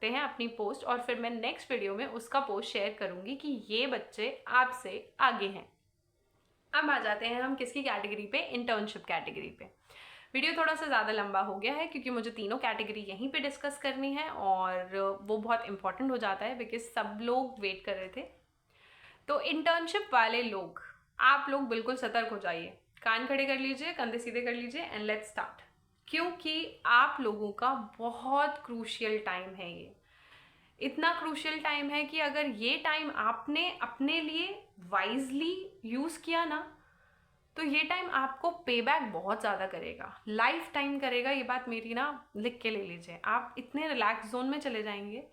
सकते हैं अपनी पोस्ट, और फिर मैं नेक्स्ट वीडियो में उसका पोस्ट शेयर करूंगी कि ये बच्चे आपसे आगे हैं। अब आ जाते हैं हम किसकी कैटेगरी पे, इंटर्नशिप कैटेगरी पे। वीडियो थोड़ा सा ज़्यादा लंबा हो गया है क्योंकि मुझे तीनों कैटेगरी यहीं पे डिस्कस करनी है और वो बहुत इंपॉर्टेंट हो जाता है बिकॉज सब लोग वेट कर रहे थे। तो इंटर्नशिप वाले लोग, आप लोग बिल्कुल सतर्क हो जाइए, कान खड़े कर लीजिए, कंधे सीधे कर लीजिए एंड लेट्स स्टार्ट। क्योंकि आप लोगों का बहुत क्रूशियल टाइम है ये। इतना क्रूशियल टाइम है कि अगर ये टाइम आपने अपने लिए वाइजली यूज़ किया ना, तो ये टाइम आपको पे बैक बहुत ज़्यादा करेगा, लाइफ टाइम करेगा। ये बात मेरी ना लिख के ले लीजिए। आप इतने रिलैक्स जोन में चले जाएंगे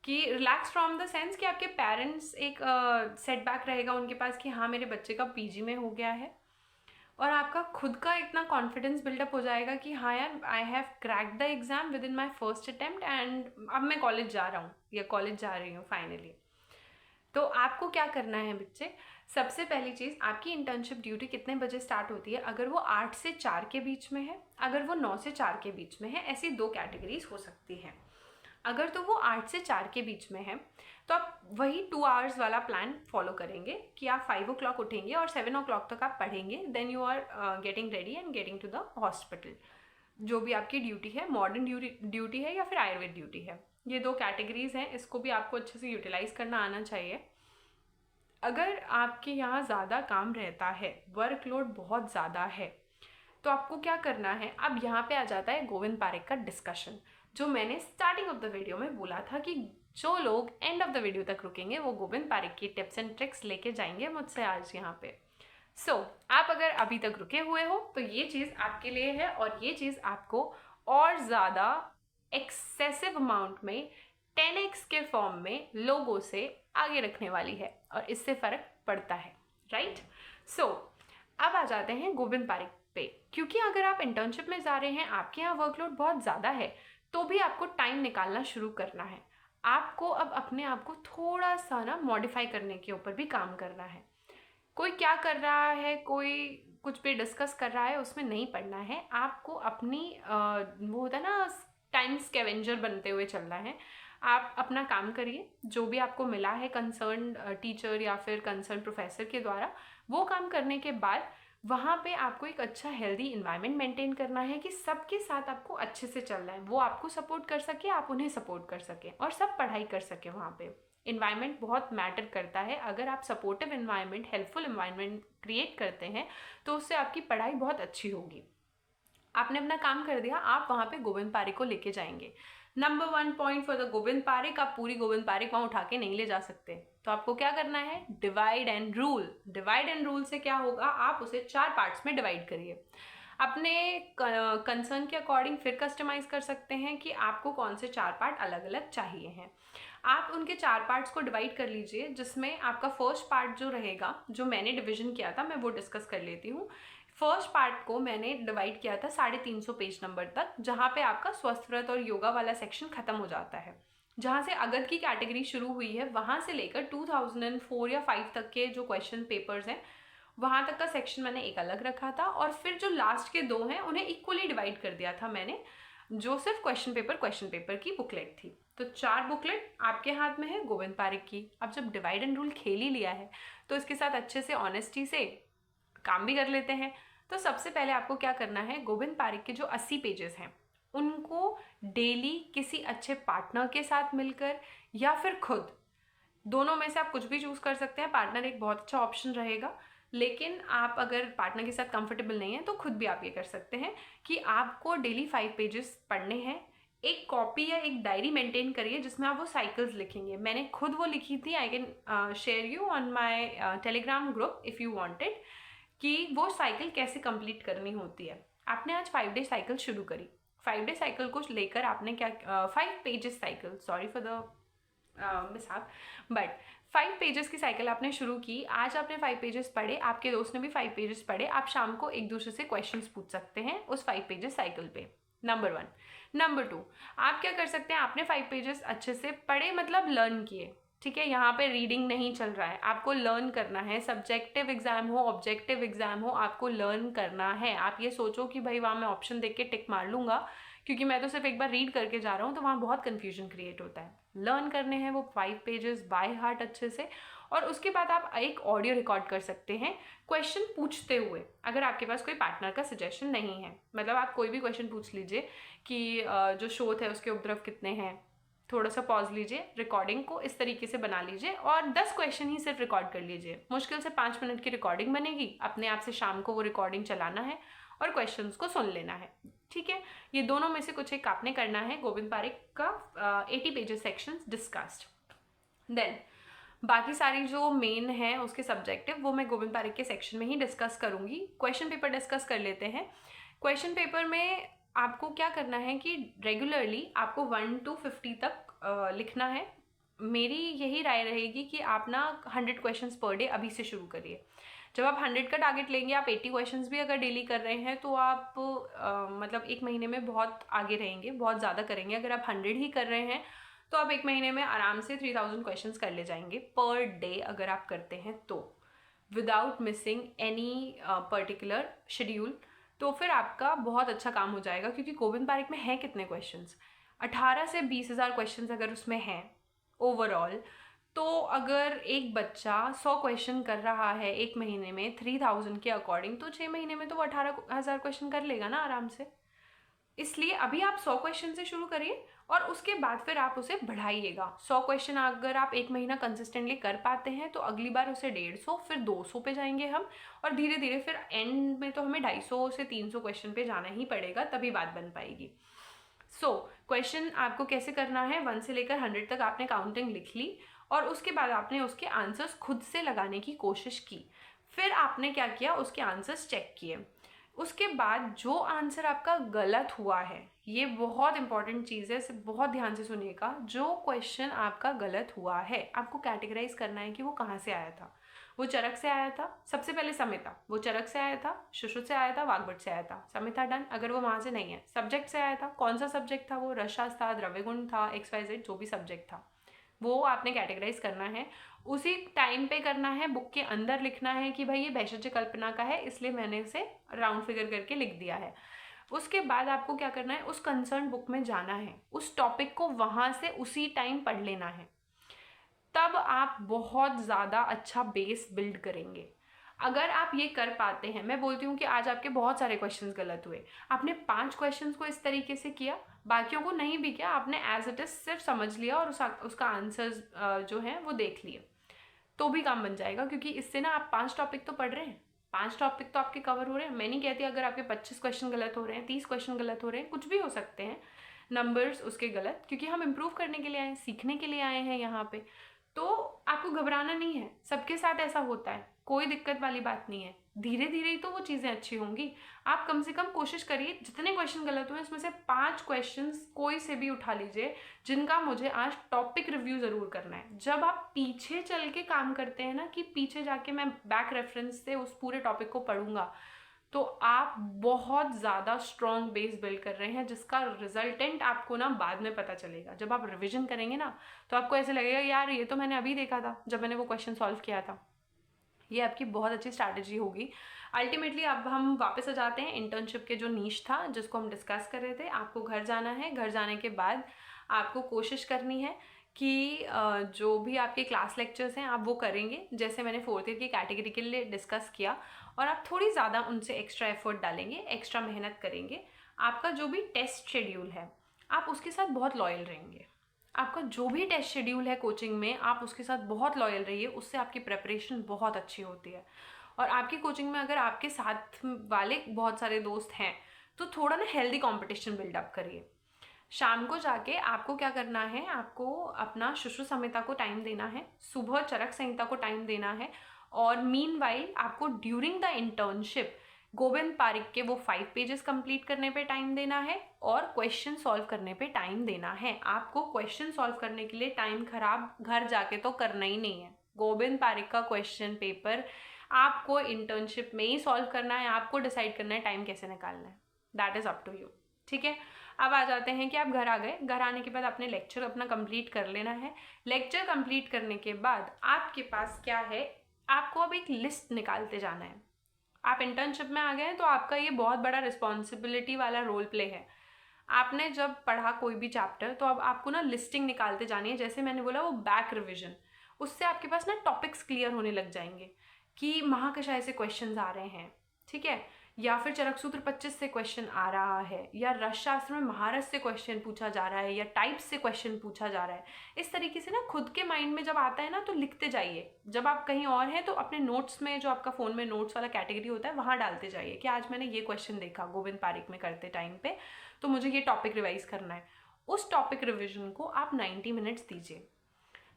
कि रिलैक्स फ्रॉम द सेंस कि आपके पेरेंट्स एक सेटबैक रहेगा उनके पास कि हाँ मेरे बच्चे का पीजी में हो गया है, और आपका खुद का इतना कॉन्फिडेंस बिल्डअप हो जाएगा कि हाँ यार I have cracked the exam with in my first attempt and अब मैं कॉलेज जा रहा हूँ या कॉलेज जा रही हूँ फाइनली। तो आपको क्या करना है बच्चे, सबसे पहली चीज़, आपकी इंटर्नशिप ड्यूटी कितने बजे स्टार्ट होती है? अगर वो 8 से 4 के बीच में है, अगर वो 9 से 4 के बीच में है, ऐसी 2 कैटेगरीज हो सकती हैं। अगर तो वो 8 से 4 के बीच में है तो आप वही 2 आवर्स वाला प्लान फॉलो करेंगे कि आप 5 o'clock उठेंगे और 7 o'clock तक आप पढ़ेंगे, then you are getting ready and getting to the hospital. जो भी आपकी ड्यूटी है, मॉडर्न ड्यूटी है या फिर आयुर्वेद ड्यूटी है, ये 2 कैटेगरीज हैं, इसको भी आपको अच्छे से यूटिलाइज करना आना चाहिए। अगर आपके यहाँ ज़्यादा काम रहता है, वर्कलोड बहुत ज़्यादा है, तो आपको क्या करना है, अब यहाँ पे आ जाता है गोविंद पारेख का डिस्कशन। जो मैंने स्टार्टिंग ऑफ द वीडियो में बोला था कि जो लोग एंड ऑफ द वीडियो तक रुकेंगे वो गोविंद पारेख की टिप्स एंड ट्रिक्स लेके जाएंगे मुझसे आज यहाँ पे। सो आप अगर अभी तक रुके हुए हो तो ये चीज़ आपके लिए है, और ये चीज़ आपको और ज़्यादा एक्सेसिव अमाउंट में 10x के फॉर्म में लोगों से आगे रखने वाली है, और इससे फ़र्क पड़ता है, राइट। सो अब आ जाते हैं गोविंद पारेख पे। क्योंकि अगर आप इंटर्नशिप में जा रहे हैं, आपके यहाँ वर्कलोड बहुत ज़्यादा है, तो भी आपको टाइम निकालना शुरू करना है। आपको अब अपने आप को थोड़ा सा ना मॉडिफाई करने के ऊपर भी काम करना है। कोई क्या कर रहा है, कोई कुछ भी डिस्कस कर रहा है, उसमें नहीं पड़ना है। आपको अपनी वो होता है ना टाइम स्कैवेंजर बनते हुए चलना है। आप अपना काम करिए, जो भी आपको मिला है कंसर्न टीचर या फिर कंसर्न प्रोफेसर के द्वारा, वो काम करने के बाद वहाँ पे आपको एक अच्छा हेल्दी इन्वायरमेंट मेंटेन करना है कि सबके साथ आपको अच्छे से चलना है, वो आपको सपोर्ट कर सके, आप उन्हें सपोर्ट कर सकें और सब पढ़ाई कर सके। वहाँ पे इन्वायरमेंट बहुत मैटर करता है। अगर आप supportive environment, helpful environment create करते हैं तो उससे आपकी पढ़ाई बहुत अच्छी होगी। आपने अपना काम कर दिया, आप वहाँ पे गोविंद पारेख को लेके जाएंगे। Number 1 point for the Govind Parekh, आप पूरी गोविंद पारेख वहाँ उठा के नहीं ले जा सकते, तो आपको क्या करना है, divide and rule. Divide and rule से क्या होगा, आप उसे 4 पार्ट्स में डिवाइड करिए। अपने कंसर्न के अकॉर्डिंग फिर कस्टमाइज कर सकते हैं कि आपको कौन से 4 पार्ट अलग अलग चाहिए हैं। आप उनके 4 पार्ट्स को डिवाइड कर लीजिए, जिसमें आपका फर्स्ट पार्ट जो रहेगा, जो मैंने डिवीजन किया था, मैं वो डिस्कस कर लेती हूँ। फर्स्ट पार्ट को मैंने डिवाइड किया था 350 पेज नंबर तक, जहाँ पे आपका स्वस्थ व्रत और योगा वाला सेक्शन खत्म हो जाता है। जहाँ से अगध की कैटेगरी शुरू हुई है, वहाँ से लेकर 2004 या 5 तक के जो क्वेश्चन पेपर्स हैं, वहाँ तक का सेक्शन मैंने एक अलग रखा था, और फिर जो लास्ट के 2 हैं उन्हें इक्वली डिवाइड कर दिया था मैंने, जो सिर्फ क्वेश्चन पेपर की बुकलेट थी। तो 4 बुकलेट आपके हाथ में है गोविंद पारेख की। अब जब डिवाइड एंड रूल खेल ही लिया है तो इसके साथ अच्छे से ऑनेस्टी से काम भी कर लेते हैं। तो सबसे पहले आपको क्या करना है, गोविंद पारेख के जो 80 पेजेस हैं उनको डेली किसी अच्छे पार्टनर के साथ मिलकर या फिर खुद, दोनों में से आप कुछ भी चूज कर सकते हैं। पार्टनर एक बहुत अच्छा ऑप्शन रहेगा, लेकिन आप अगर पार्टनर के साथ कंफर्टेबल नहीं है तो खुद भी आप ये कर सकते हैं कि आपको डेली 5 पेजेस पढ़ने हैं। एक कॉपी या एक डायरी मेंटेन करिए जिसमें आप वो साइकिल्स लिखेंगे। मैंने खुद वो लिखी थी, I can share you on my Telegram group if you wanted, कि वो साइकिल कैसे कंप्लीट करनी होती है। आपने आज 5 डे साइकिल शुरू करी, 5 डे साइकिल को लेकर आपने क्या 5 pages cycle, sorry for the mishap, but 5 pages की साइकिल आपने शुरू की। आज आपने 5 पेजेस पढ़े, आपके दोस्त ने भी 5 पेजेस पढ़े, आप शाम को एक दूसरे से क्वेश्चंस पूछ सकते हैं उस 5 पेजेस साइकिल पे। नंबर 1। नंबर 2, आप क्या कर सकते हैं, आपने 5 पेजेस अच्छे से पढ़े, मतलब लर्न किए, ठीक है। यहाँ पे रीडिंग नहीं चल रहा है, आपको लर्न करना है। सब्जेक्टिव एग्जाम हो, ऑब्जेक्टिव एग्जाम हो, आपको लर्न करना है। आप ये सोचो कि भाई वहाँ मैं ऑप्शन देख के टिक मार लूंगा, क्योंकि मैं तो सिर्फ एक बार रीड करके जा रहा हूँ, तो वहाँ बहुत कन्फ्यूजन क्रिएट होता है। लर्न करने हैं वो 5 पेजेस बाय हार्ट अच्छे से, और उसके बाद आप एक ऑडियो रिकॉर्ड कर सकते हैं क्वेश्चन पूछते हुए, अगर आपके पास कोई पार्टनर का सजेशन नहीं है। मतलब आप कोई भी क्वेश्चन पूछ लीजिए कि जो शोध है उसके उपद्रव कितने हैं, थोड़ा सा पॉज लीजिए, रिकॉर्डिंग को इस तरीके से बना लीजिए और 10 क्वेश्चन ही सिर्फ रिकॉर्ड कर लीजिए। मुश्किल से 5 मिनट की रिकॉर्डिंग बनेगी, अपने आप से शाम को वो रिकॉर्डिंग चलाना है और क्वेश्चंस को सुन लेना है। ठीक है, ये दोनों में से कुछ एक आपने करना है। गोविंद पारिक का 80 पेजेस सेक्शंस डिस्कस्ड। देन बाकी सारी जो मेन है उसके सब्जेक्टिव, वो मैं गोविंद पारिक के सेक्शन में ही डिस्कस करूंगी। क्वेश्चन पेपर डिस्कस कर लेते हैं। क्वेश्चन पेपर में आपको क्या करना है कि रेगुलरली आपको 1 to 50 तक लिखना है। मेरी यही राय रहेगी कि आप ना 100 क्वेश्चंस पर डे अभी से शुरू करिए। जब आप 100 का टारगेट लेंगे, आप 80 क्वेश्चंस भी अगर डेली कर रहे हैं, तो आप मतलब एक महीने में बहुत आगे रहेंगे, बहुत ज़्यादा करेंगे। अगर आप 100 ही कर रहे हैं तो आप एक महीने में आराम से 3000 क्वेश्चंस कर ले जाएंगे पर डे, अगर आप करते हैं तो, without missing any particular schedule. तो फिर आपका बहुत अच्छा काम हो जाएगा, क्योंकि गोविंद पारिक में है कितने क्वेश्चंस, 18 से 20,000 क्वेश्चंस अगर उसमें हैं ओवरऑल। तो अगर एक बच्चा 100 क्वेश्चन कर रहा है एक महीने में 3000 के अकॉर्डिंग, तो 6 महीने में तो वो 18,000 क्वेश्चन कर लेगा ना आराम से। इसलिए अभी आप 100 क्वेश्चन से शुरू करिए और उसके बाद फिर आप उसे बढ़ाइएगा। 100 क्वेश्चन अगर आप एक महीना कंसिस्टेंटली कर पाते हैं तो अगली बार उसे 150, फिर 200 पे जाएंगे हम, और धीरे धीरे फिर एंड में तो हमें 250 से 300 क्वेश्चन पे जाना ही पड़ेगा, तभी बात बन पाएगी। क्वेश्चन आपको कैसे करना है, 1 से लेकर 100 तक आपने काउंटिंग लिख ली और उसके बाद आपने उसके आंसर्स खुद से लगाने की कोशिश की। फिर आपने क्या किया, उसके आंसर्स चेक किए। उसके बाद जो आंसर आपका गलत हुआ है, ये बहुत इंपॉर्टेंट चीज़ है, इसे बहुत ध्यान से सुनिएगा। जो क्वेश्चन आपका गलत हुआ है, आपको कैटेगराइज करना है कि वो कहाँ से आया था। वो चरक से आया था, सबसे पहले समिता, वो चरक से आया था, सुश्रुत से आया था, वाग्भट से आया था, समिता डन। अगर वो वहाँ से नहीं है, सब्जेक्ट से आया था, कौन सा सब्जेक्ट था वो, रसशास्त्र था, द्रव्यगुण था, XYZ जो भी सब्जेक्ट था, वो आपने कैटेगराइज करना है। उसी टाइम पे करना है, बुक के अंदर लिखना है कि भाई ये भैषज कल्पना का है, इसलिए मैंने इसे राउंड फिगर करके लिख दिया है। उसके बाद आपको क्या करना है, उस कंसर्न बुक में जाना है, उस टॉपिक को वहाँ से उसी टाइम पढ़ लेना है। तब आप बहुत ज़्यादा अच्छा बेस बिल्ड करेंगे। अगर आप ये कर पाते हैं, मैं बोलती हूँ कि आज आपके बहुत सारे क्वेश्चंस गलत हुए, आपने 5 क्वेश्चंस को इस तरीके से किया, बाकियों को नहीं भी किया, आपने एज इट इज सिर्फ समझ लिया और उसका आंसर्स जो है वो देख लिए, तो भी काम बन जाएगा। क्योंकि इससे ना आप 5 टॉपिक तो पढ़ रहे हैं, 5 टॉपिक तो आपके कवर हो रहे हैं। मैं नहीं कहती अगर आपके 25 क्वेश्चन गलत हो रहे हैं, 30 क्वेश्चन गलत हो रहे हैं, कुछ भी हो सकते हैं नंबर्स उसके गलत, क्योंकि हम इम्प्रूव करने के लिए आए हैं, सीखने के लिए आए हैं यहाँ पे। तो आपको घबराना नहीं है, सबके साथ ऐसा होता है, कोई दिक्कत वाली बात नहीं है। धीरे धीरे ही तो वो चीज़ें अच्छी होंगी। आप कम से कम कोशिश करिए, जितने क्वेश्चन गलत हुए उसमें से 5 क्वेश्चंस कोई से भी उठा लीजिए जिनका मुझे आज टॉपिक रिव्यू ज़रूर करना है। जब आप पीछे चल के काम करते हैं ना, कि पीछे जाके मैं बैक रेफरेंस से उस पूरे टॉपिक को पढ़ूंगा, तो आप बहुत ज़्यादा स्ट्रॉन्ग बेस बिल्ड कर रहे हैं, जिसका रिजल्टेंट आपको ना बाद में पता चलेगा। जब आप रिविजन करेंगे ना, तो आपको ऐसे लगेगा यार ये तो मैंने अभी देखा था जब मैंने वो क्वेश्चन सॉल्व किया था। ये आपकी बहुत अच्छी स्ट्रैटेजी होगी। अल्टीमेटली अब हम वापस आ जाते हैं इंटर्नशिप के जो नीश था जिसको हम डिस्कस कर रहे थे। आपको घर जाना है, घर जाने के बाद आपको कोशिश करनी है कि जो भी आपके क्लास लेक्चर्स हैं आप वो करेंगे, जैसे मैंने 4th ईयर की कैटेगरी के लिए डिस्कस किया, और आप थोड़ी ज़्यादा उनसे एक्स्ट्रा एफर्ट डालेंगे, एक्स्ट्रा मेहनत करेंगे। आपका जो भी टेस्ट शेड्यूल है आप उसके साथ बहुत लॉयल रहेंगे। आपका जो भी टेस्ट शेड्यूल है कोचिंग में, आप उसके साथ बहुत लॉयल रहिए, उससे आपकी प्रेपरेशन बहुत अच्छी होती है। और आपकी कोचिंग में अगर आपके साथ वाले बहुत सारे दोस्त हैं तो थोड़ा ना हेल्दी कंपटीशन बिल्डअप करिए। शाम को जाके आपको क्या करना है, आपको अपना सुश्रुत संहिता को टाइम देना है, सुबह चरक संहिता को टाइम देना है, और मीनवाइल आपको during the internship Govind Pareek के वो 5 पेजेस कंप्लीट करने पे टाइम देना है और क्वेश्चन सॉल्व करने पे टाइम देना है। आपको क्वेश्चन सॉल्व करने के लिए टाइम खराब घर जाके तो करना ही नहीं है। गोविंद पारिक का क्वेश्चन पेपर आपको इंटर्नशिप में ही सॉल्व करना है, आपको डिसाइड करना है टाइम कैसे निकालना है, that is up to you. ठीक है, अब आ जाते हैं कि आप घर आ गए, घर आने के बाद आपने लेक्चर अपना कंप्लीट कर लेना है। लेक्चर कंप्लीट करने के बाद आपके पास क्या है, आपको अब एक लिस्ट निकालते जाना है। आप इंटर्नशिप में आ गए हैं तो आपका ये बहुत बड़ा रिस्पॉन्सिबिलिटी वाला रोल प्ले है। आपने जब पढ़ा कोई भी चैप्टर तो अब आपको ना लिस्टिंग निकालते जानी है, जैसे मैंने बोला वो बैक रिविजन, उससे आपके पास ना टॉपिक्स क्लियर होने लग जाएंगे कि महाकषाय से क्वेश्चंस आ रहे हैं, ठीक है, या फिर चरक सूत्र 25 से क्वेश्चन आ रहा है, या रसशास्त्र में महारस से क्वेश्चन पूछा जा रहा है, या टाइप्स से क्वेश्चन पूछा जा रहा है। इस तरीके से ना खुद के माइंड में जब आता है ना तो लिखते जाइए। जब आप कहीं और हैं तो अपने नोट्स में, जो आपका फ़ोन में नोट्स वाला कैटेगरी होता है, वहाँ डालते जाइए कि आज मैंने ये क्वेश्चन देखा गोविंद पारिक में करते टाइम पे, तो मुझे ये टॉपिक रिवाइज करना है। उस टॉपिक रिविजन को आप 90 मिनट्स दीजिए।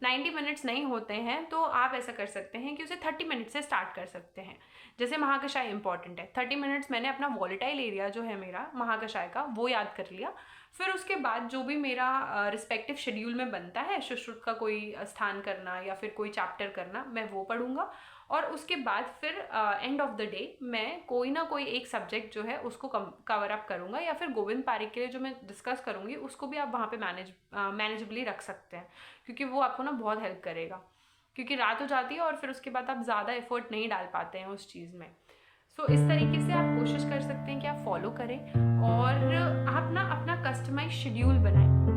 90 मिनट्स नहीं होते हैं तो आप ऐसा कर सकते हैं कि उसे 30 मिनट से स्टार्ट कर सकते हैं। जैसे महाकषाय इंपॉर्टेंट है, 30 मिनट्स मैंने अपना वॉलेटाइल एरिया जो है मेरा महाकषाय का वो याद कर लिया। फिर उसके बाद जो भी मेरा रिस्पेक्टिव शेड्यूल में बनता है, सुश्रुत का कोई स्थान करना या फिर कोई चैप्टर करना, मैं वो पढ़ूंगा। और उसके बाद फिर एंड ऑफ द डे मैं कोई ना कोई एक सब्जेक्ट जो है उसको कवर अप करूँगा, या फिर गोविंद पारिक के लिए जो मैं डिस्कस करूँगी उसको भी आप वहाँ पे मैनेजेबली रख सकते हैं, क्योंकि वो आपको ना बहुत हेल्प करेगा। क्योंकि रात हो जाती है और फिर उसके बाद आप ज़्यादा एफर्ट नहीं डाल पाते हैं उस चीज़ में। सो इस तरीके से आप कोशिश कर सकते हैं कि आप फॉलो करें और आप ना अपना कस्टमाइज शेड्यूल बनाएं।